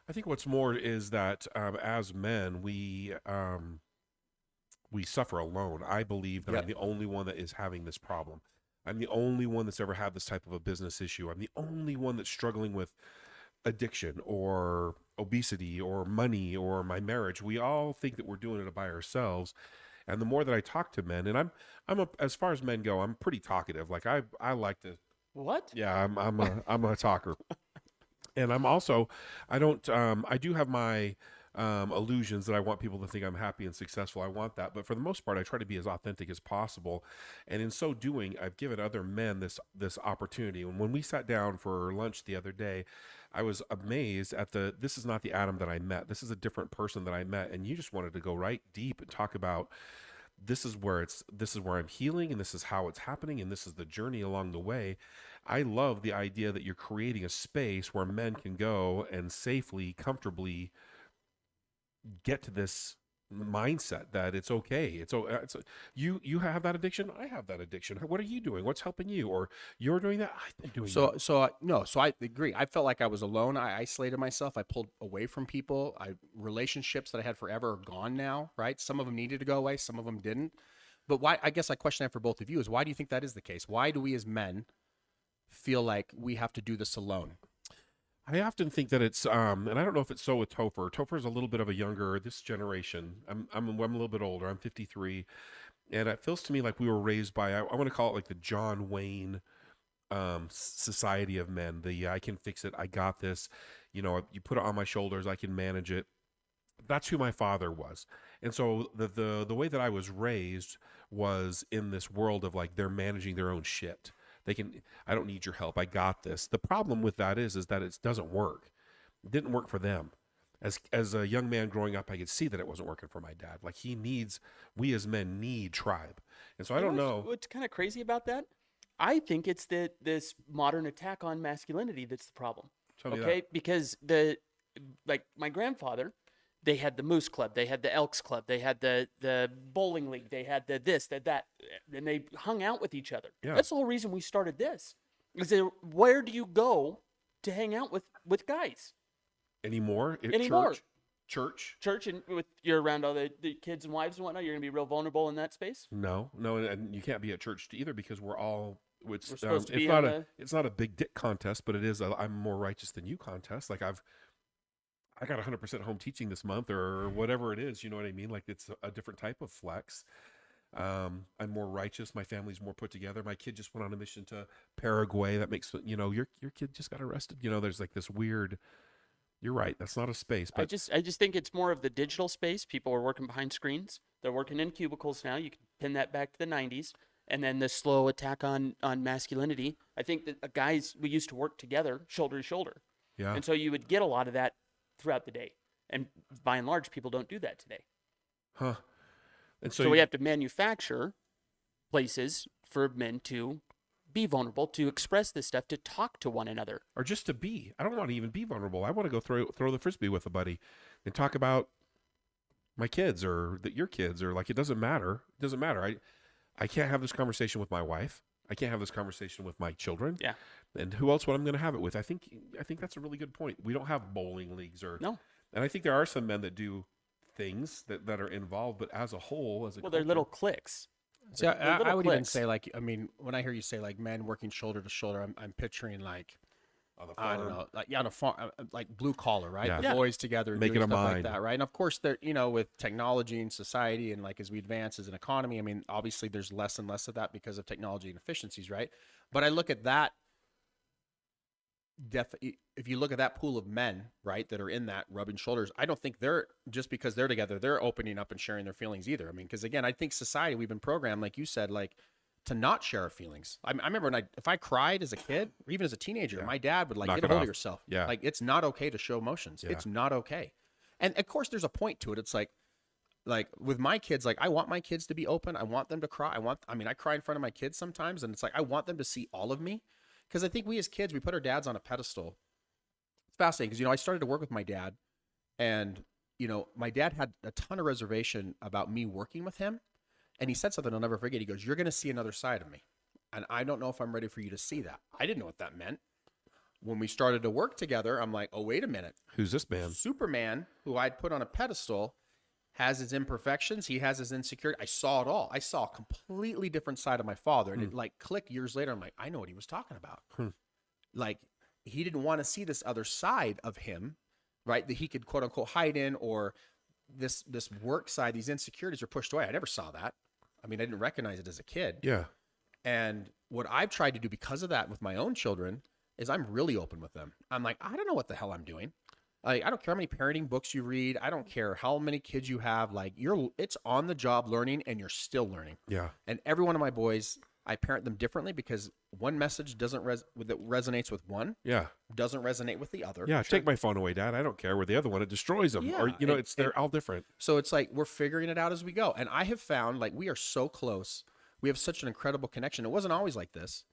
I think what's more is that as men, we suffer alone. I believe that I'm Yep. the only one that is having this problem. I'm the only one that's ever had this type of a business issue. I'm the only one that's struggling with addiction or obesity or money or my marriage. We all think that we're doing it by ourselves. And the more that I talk to men, and as far as men go, I'm pretty talkative. Like I like to, What? yeah, I'm a talker. And I'm also, I do have my illusions that I want people to think I'm happy and successful. I want that, but for the most part, I try to be as authentic as possible. And in so doing, I've given other men this opportunity. And when we sat down for lunch the other day, I was amazed at this is not the Adam that I met. This is a different person that I met. And you just wanted to go right deep and talk about this is where I'm healing, and this is how it's happening, and this is the journey along the way. I love the idea that you're creating a space where men can go and safely, comfortably get to this mindset that it's okay. You have that addiction. I have that addiction. What are you doing? What's helping you? Or you're doing that. I've been doing that. No, so I agree. I felt like I was alone. I isolated myself. I pulled away from people. Relationships that I had forever are gone now, right? Some of them needed to go away, some of them didn't. But why, I guess, a question I have for both of you is, why do you think that is the case? Why do we as men feel like we have to do this alone? I often think that it's and I don't know if it's so with Topher. Topher's a little bit of a younger this generation. I'm a little bit older. I'm 53, and it feels to me like we were raised by I want to call it like the John Wayne society of men. The I can fix it. I got this. You know, you put it on my shoulders. I can manage it. That's who my father was. And so the way that I was raised was in this world of like they're managing their own shit. They can I don't need your help. I got this. The problem with that is that it doesn't work. It didn't work for them. As a young man growing up, I could see that it wasn't working for my dad. Like we as men need tribe. And so I You know don't know. what's kind of crazy about that? I think it's this modern attack on masculinity that's the problem. Tell me Okay, that. because like my grandfather, they had the Moose Club, they had the Elks Club, they had the bowling league, they had the this, that, and they hung out with each other. Yeah. That's the whole reason we started this. Is there, where do you go to hang out with guys Anymore? anymore? Church? Church, and with you're around all the kids and wives and whatnot, you're gonna be real vulnerable in that space. No, no, and you can't be at church either because we're all. We're supposed to It's be not on a the it's not a big dick contest, but it is a I'm more righteous than you contest. Like I got 100% home teaching this month or whatever it is. You know what I mean? Like it's a different type of flex. I'm more righteous. My family's more put together. My kid just went on a mission to Paraguay. That makes your kid just got arrested. There's like this weird. You're right. That's not a space, but I just think it's more of the digital space. People are working behind screens. They're working in cubicles now. You can pin that back to the 90s. And then the slow attack on masculinity. I think that guys, we used to work together, shoulder to shoulder. yeah, And so you would get a lot of that throughout the day. And by and large, people don't do that today. huh? And So we have to manufacture places for men to be vulnerable, to express this stuff, to talk to one another. or just to be. I don't want to even be vulnerable. I want to go throw the frisbee with a buddy and talk about my kids or your kids or like it doesn't matter. It doesn't matter. I can't have this conversation with my wife. I can't have this conversation with my children. Yeah. And who else would I'm going to have it with? I think that's a really good point. We don't have bowling leagues No. and I think there are some men that do things that are involved, but as a whole, as a Well, they're culture, little cliques. See, They're little I would even cliques. say, like, I mean, when I hear you say like men working shoulder to shoulder, I'm picturing like, on the I don't farm. know, like, yeah, on a farm, like blue collar, right? Yeah. The Yeah. boys together Make doing it a stuff like mind. that, right? And of course, there, with technology and society, and like as we advance as an economy, I mean, obviously there's less and less of that because of technology and efficiencies, right? But I look at that. If you look at that pool of men, right, that are in that rubbing shoulders, I don't think they're just because they're together, they're opening up and sharing their feelings either. I mean, because again, I think society, we've been programmed, like you said, like to not share our feelings. I remember if I cried as a kid or even as a teenager, Yeah. my dad would like Knock get a it hold off. of yourself. Yeah. Like it's not okay to show emotions. Yeah. It's not okay. And of course, there's a point to it. It's like with my kids, like I want my kids to be open. I want them to cry. I cry in front of my kids sometimes, and it's like I want them to see all of me because I think we as kids, we put our dads on a pedestal. It's fascinating because I started to work with my dad, and my dad had a ton of reservation about me working with him, and he said something I'll never forget. He goes, "You're going to see another side of me, and I don't know if I'm ready for you to see that." I didn't know what that meant. when we started to work together, I'm like, oh, wait a minute. Who's this man? Superman, who I'd put on a pedestal, has his imperfections. He has his insecurity. I saw it all. I saw a completely different side of my father. And it like clicked years later. I'm like, I know what he was talking about. Like, he didn't want to see this other side of him, right? That he could quote unquote hide in, or this work side, these insecurities are pushed away. I never saw that. I mean, I didn't recognize it as a kid. Yeah. And what I've tried to do because of that with my own children is I'm really open with them. I'm like, I don't know what the hell I'm doing. Like, I don't care how many parenting books you read. I don't care how many kids you have. Like, it's on the job learning, and you're still learning. Yeah. And every one of my boys, I parent them differently because one message that resonates with one Yeah. doesn't resonate with the other. Yeah. Take my phone away, Dad. I don't care. Where the other one, it destroys them. Yeah, Or, they're all different. So it's like we're figuring it out as we go. And I have found, like, we are so close. We have such an incredible connection. It wasn't always like this.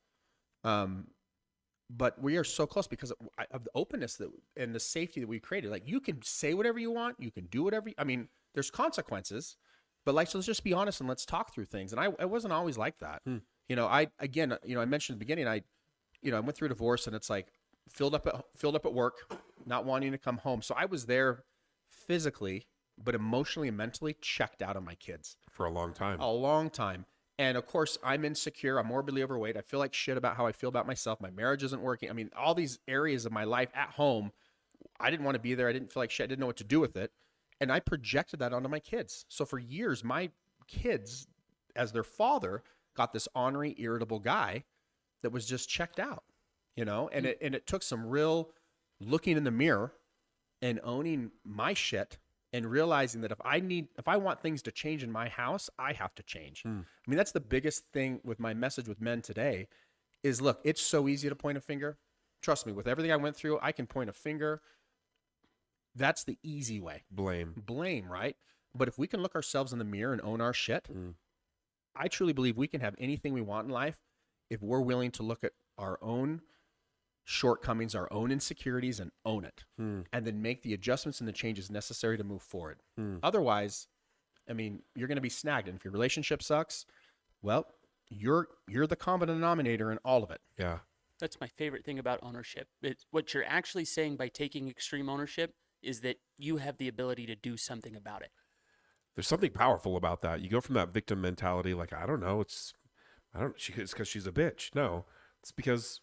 But we are so close because of the openness and the safety that we created. Like, you can say whatever you want. You can do whatever. I mean, there's consequences, but like, so let's just be honest and let's talk through things. And I wasn't always like that. I mentioned in the beginning, I went through a divorce, and it's like filled up at work, not wanting to come home. So I was there physically, but emotionally and mentally checked out on my kids For a long time. a long time. And of course, I'm insecure. I'm morbidly overweight. I feel like shit about how I feel about myself. My marriage isn't working. I mean, all these areas of my life at home, I didn't want to be there. I didn't feel like shit. I didn't know what to do with it. And I projected that onto my kids. So for years, my kids, as their father, got this ornery, irritable guy that was just checked out, and it took some real looking in the mirror and owning my shit and realizing that if I want things to change in my house, I have to change. I mean, that's the biggest thing with my message with men today is, look, it's so easy to point a finger. Trust me, with everything I went through, I can point a finger. That's the easy way. Blame, right? But if we can look ourselves in the mirror and own our shit, I truly believe we can have anything we want in life if we're willing to look at our own shortcomings, our own insecurities, and own it, and then make the adjustments and the changes necessary to move forward. Otherwise, I mean, you're going to be snagged. And if your relationship sucks, well, you're the common denominator in all of it. Yeah. That's my favorite thing about ownership. What you're actually saying by taking extreme ownership is that you have the ability to do something about it. There's something powerful about that. You go from that victim mentality, like, it's because she's a bitch. No, it's because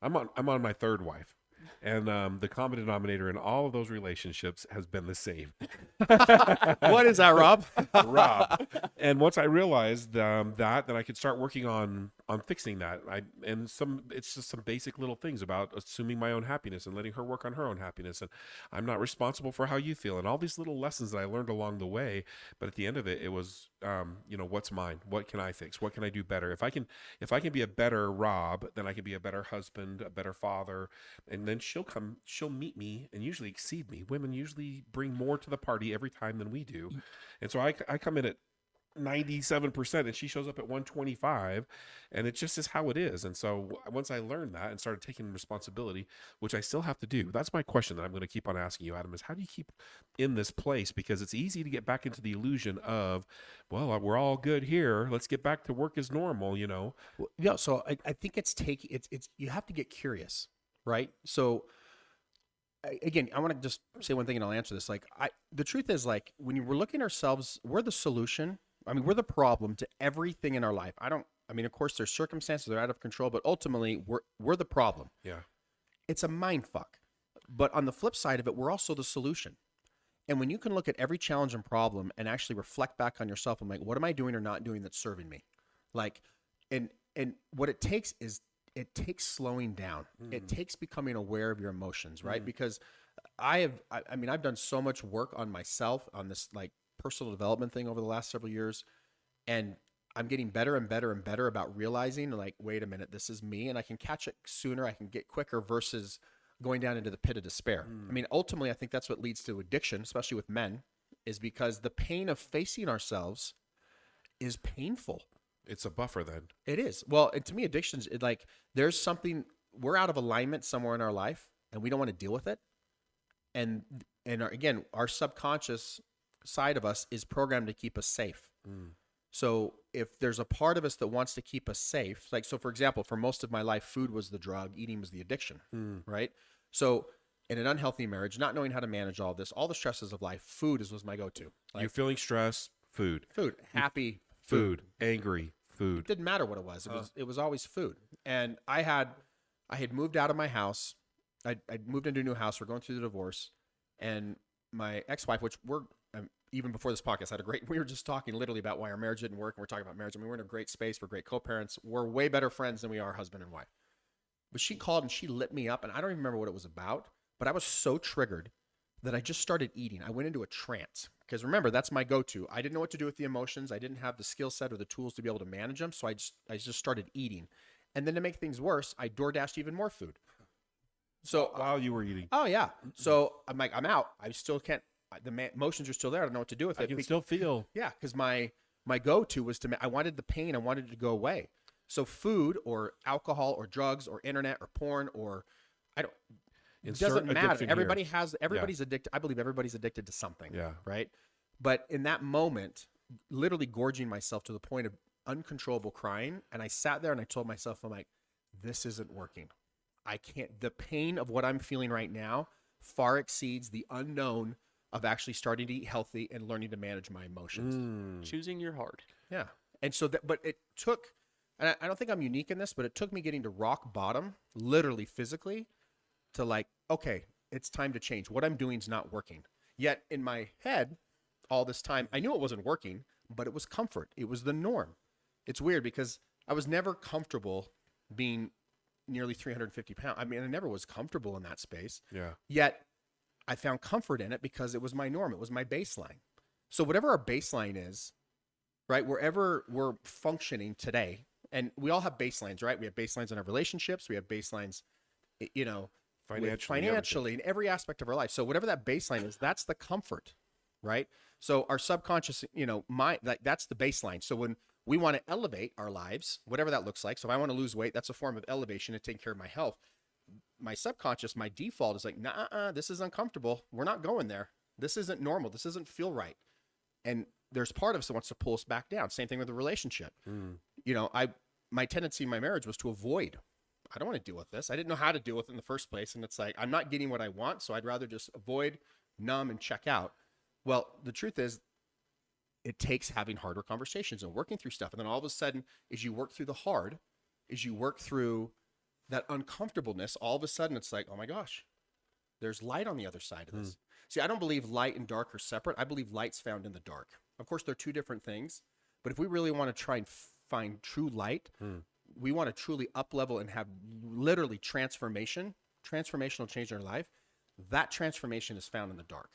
I'm on my third wife, and the common denominator in all of those relationships has been the same. What is that, Rob? Rob. And once I realized then I could start working on fixing that. It's just some basic little things about assuming my own happiness and letting her work on her own happiness. And I'm not responsible for how you feel, and all these little lessons that I learned along the way. But at the end of it, it was, what's mine? What can I fix? What can I do better? If I can be a better Rob, then I can be a better husband, a better father. And then she'll meet me and usually exceed me. Women usually bring more to the party every time than we do. And so I come in at 97% and she shows up at 125, and it just is how it is. And so once I learned that and started taking responsibility, which I still have to do, that's my question that I'm going to keep on asking you, Adam, is how do you keep in this place? Because it's easy to get back into the illusion of, well, we're all good here, let's get back to work as normal. Yeah. So I think it's you have to get curious, right? So again, I want to just say one thing and I'll answer this. Like, the truth is, like, when we're looking at ourselves, we're the solution. I mean, we're the problem to everything in our life. Of course, there's circumstances that are out of control, but ultimately we're the problem. Yeah. It's a mind fuck. But on the flip side of it, we're also the solution. And when you can look at every challenge and problem and actually reflect back on yourself and like, what am I doing or not doing that's serving me? Like, and what it takes slowing down. It takes becoming aware of your emotions, right? Because I've done so much work on myself on this like personal development thing over the last several years, and I'm getting better and better and better about realizing, like, wait a minute, this is me, and I can catch it sooner, I can get quicker versus going down into the pit of despair. I mean, ultimately, I think that's what leads to addiction, especially with men, is because the pain of facing ourselves is painful. It's a buffer then. It is. Well, and to me, addictions, there's something, we're out of alignment somewhere in our life and we don't want to deal with it. And again, our subconscious side of us is programmed to keep us safe. So if there's a part of us that wants to keep us safe, like, so for example, for most of my life, food was the drug, eating was the addiction, right? So in an unhealthy marriage, not knowing how to manage all this, all the stresses of life, food was my go-to. You're feeling stress, food. Food, happy Food, angry, food. It didn't matter what it was. It was always food. And I had moved out of my house. I moved into a new house. We're going through the divorce, and my ex-wife, which we're even before this podcast, had a great. We were just talking literally about why our marriage didn't work, and we're talking about marriage. I mean, we're in a great space. We're great co-parents. We're way better friends than we are husband and wife. But she called and she lit me up, and I don't even remember what it was about. But I was so triggered that I just started eating. I went into a trance. Because remember, that's my go-to. I didn't know what to do with the emotions. I didn't have the skill set or the tools to be able to manage them. So I just started eating. And then to make things worse, I DoorDashed even more food. So While you were eating. oh yeah. So I'm like, I'm out. I still can't. Emotions are still there. I don't know what to do with it. I can still feel. Yeah, because my go-to was I wanted the pain. I wanted it to go away. So food or alcohol or drugs or internet or porn or it doesn't matter. Everybody's addicted. I believe everybody's addicted to something. Yeah. Right. But in that moment, literally gorging myself to the point of uncontrollable crying. And I sat there and I told myself, I'm like, this isn't working. I can't. The pain of what I'm feeling right now far exceeds the unknown of actually starting to eat healthy and learning to manage my emotions. Choosing your heart. Yeah. And so but it took, and I don't think I'm unique in this, but it took me getting to rock bottom, literally physically, to like, okay, it's time to change. What I'm doing is not working. Yet in my head, all this time, I knew it wasn't working, but it was comfort. It was the norm. It's weird because I was never comfortable being nearly 350 pounds. I mean, I never was comfortable in that space. Yeah. Yet I found comfort in it because it was my norm. It was my baseline. So whatever our baseline is, right, wherever we're functioning today, and we all have baselines, right? We have baselines in our relationships. We have baselines, financially in every aspect of our life. So whatever that baseline is, that's the comfort, right? So our subconscious, that's the baseline. So when we want to elevate our lives, whatever that looks like. So if I want to lose weight, that's a form of elevation and taking care of my health. My subconscious, my default is like, nah, this is uncomfortable. We're not going there. This isn't normal. This doesn't feel right. And there's part of us that wants to pull us back down. Same thing with the relationship. My tendency in my marriage was to avoid. I don't want to deal with this. I didn't know how to deal with it in the first place. And it's like, I'm not getting what I want. So I'd rather just avoid, numb, and check out. Well, the truth is, it takes having harder conversations and working through stuff. And then all of a sudden, as you work through the hard, as you work through that uncomfortableness, all of a sudden it's like, oh my gosh, there's light on the other side of this. See, I don't believe light and dark are separate. I believe light's found in the dark. Of course, they're two different things. But if we really want to try and find true light, we want to truly up level and have literally transformational change in our life. That transformation is found in the dark.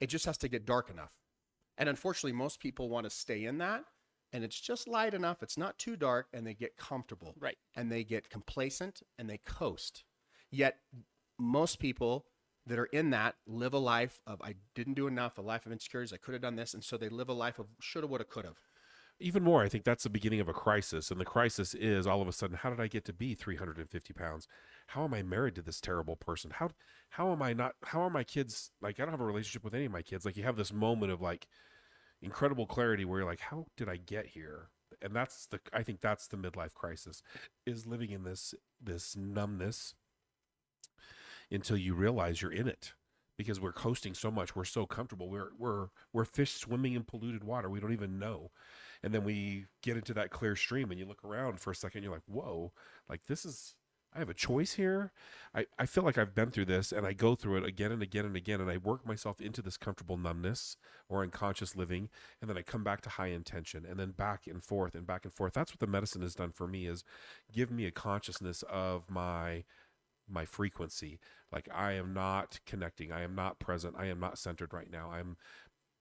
It just has to get dark enough. And unfortunately, most people want to stay in that. And it's just light enough. It's not too dark. And they get comfortable. Right. And they get complacent and they coast. Yet most people that are in that live a life of, I didn't do enough, a life of insecurities. I could have done this. And so they live a life of shoulda, woulda, coulda. Even more, I think that's the beginning of a crisis. And the crisis is all of a sudden, how did I get to be 350 pounds? How am I married to this terrible person? How are my kids, like, I don't have a relationship with any of my kids. Like, you have this moment of like incredible clarity where you're like, how did I get here? And I think that's the midlife crisis, is living in this numbness until you realize you're in it. Because we're coasting so much, we're so comfortable. We're fish swimming in polluted water. We don't even know. And then we get into that clear stream and you look around for a second, you're like, whoa, like I have a choice here. I feel like I've been through this and I go through it again and again and again. And I work myself into this comfortable numbness or unconscious living. And then I come back to high intention and then back and forth and back and forth. That's what the medicine has done for me, is give me a consciousness of my frequency. Like, I am not connecting. I am not present. I am not centered right now.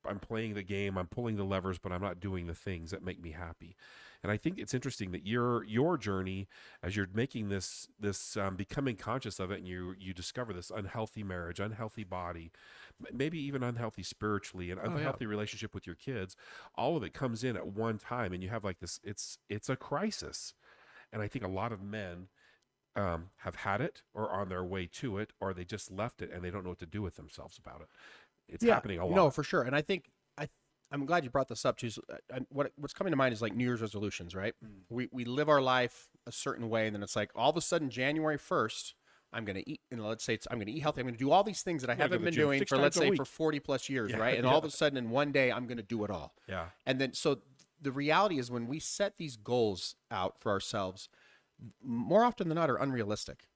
I'm playing the game. I'm pulling the levers, but I'm not doing the things that make me happy. And I think it's interesting that your journey, as you're making this becoming conscious of it, and you discover this unhealthy marriage, unhealthy body, maybe even unhealthy spiritually, and unhealthy relationship with your kids, all of it comes in at one time, and you have like this. It's a crisis, and I think a lot of men have had it or are on their way to it, or they just left it and they don't know what to do with themselves about it. It's happening a lot. No, for sure. And I think I'm glad you brought this up too. What's coming to mind is like New Year's resolutions, right? We live our life a certain way, and then it's like all of a sudden January 1st, I'm going to eat, let's say I'm going to eat healthy. I'm going to do all these things that I Gotta go haven't to the been gym doing 6 for, times let's a say, week. for 40 plus years, Yeah, right? And all of a sudden in one day, I'm going to do it all. Yeah. And then, so the reality is when we set these goals out for ourselves, more often than not are unrealistic,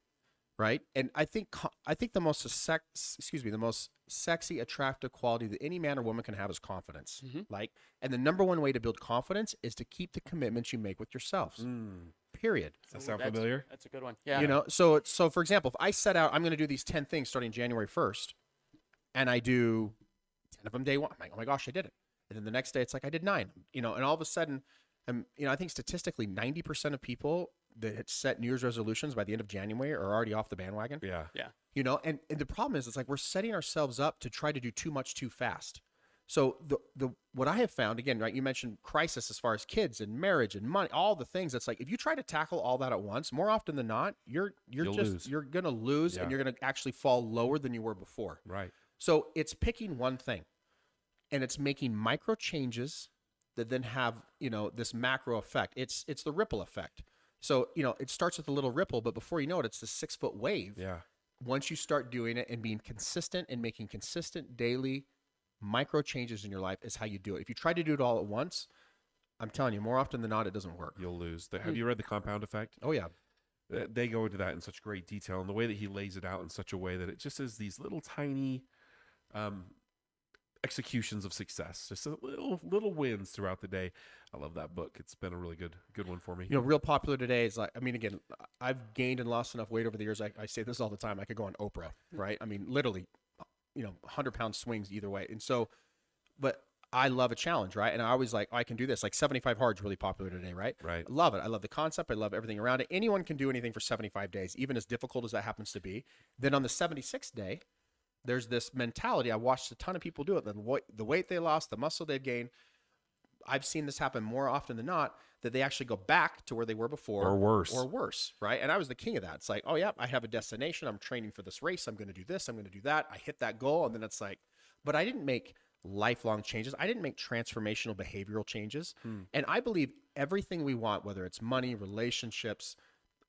right? And I think the most the most sexy, attractive quality that any man or woman can have is confidence. Like, and the number one way to build confidence is to keep the commitments you make with yourselves. Period. Does that sound familiar? That's a good one. Yeah. You know, so for example, if I set out, I'm going to do these 10 things starting January 1st, and I do 10 of them day one, I'm like, oh my gosh, I did it. And then the next day, it's like I did 9. You know, and all of a sudden, I think statistically, 90% of people that had set New Year's resolutions by the end of January are already off the bandwagon. Yeah. Yeah. You know, and the problem is, it's like we're setting ourselves up to try to do too much too fast. So the what I have found, again, right, you mentioned crisis as far as kids and marriage and money, all the things. It's like if you try to tackle all that at once, more often than not, you're lose. gonna lose, and you're gonna actually fall lower than you were before. Right. So it's picking one thing, and it's making micro changes that then have, this macro effect. It's the ripple effect. So, it starts with a little ripple, but before you know it, it's the 6-foot wave. Yeah. Once you start doing it and being consistent and making consistent daily micro changes in your life is how you do it. If you try to do it all at once, I'm telling you, more often than not, it doesn't work. You'll lose. Have you read The Compound Effect? Oh, yeah. They go into that in such great detail, and the way that he lays it out in such a way that it just is these little tiny executions of success, just a little wins throughout the day. I love that book. It's been a really good one for me. Real popular today is like, again, I've gained and lost enough weight over the years. I say this all the time. I could go on Oprah, right? Literally, 100-pound swings either way. And so, but I love a challenge, right? And I always like, I can do this. Like 75 hard is really popular today, right? Right. I love it. I love the concept. I love everything around it. Anyone can do anything for 75 days, even as difficult as that happens to be. Then on the 76th day, there's this mentality. I watched a ton of people do it. The weight they lost, the muscle they gained. I've seen this happen more often than not, that they actually go back to where they were before. Or worse. Right? And I was the king of that. It's like, oh yeah, I have a destination. I'm training for this race. I'm going to do this. I'm going to do that. I hit that goal. And then it's like, but I didn't make lifelong changes. I didn't make transformational behavioral changes. And I believe everything we want, whether it's money, relationships,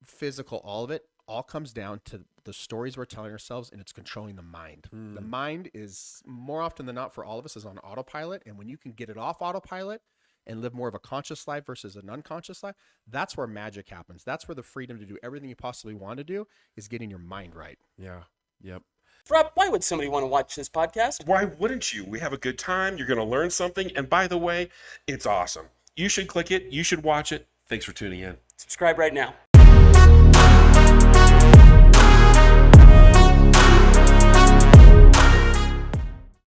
physical, all of it, all comes down to the stories we're telling ourselves, and it's controlling the mind. The mind is, more often than not, for all of us, is on autopilot. And when you can get it off autopilot and live more of a conscious life versus an unconscious life, that's where magic happens. That's where the freedom to do everything you possibly want to do is getting your mind right. Yeah. Yep. Rob, why would somebody want to watch this podcast? Why wouldn't you? We have a good time. You're going to learn something. And by the way, it's awesome. You should click it. You should watch it. Thanks for tuning in. Subscribe right now.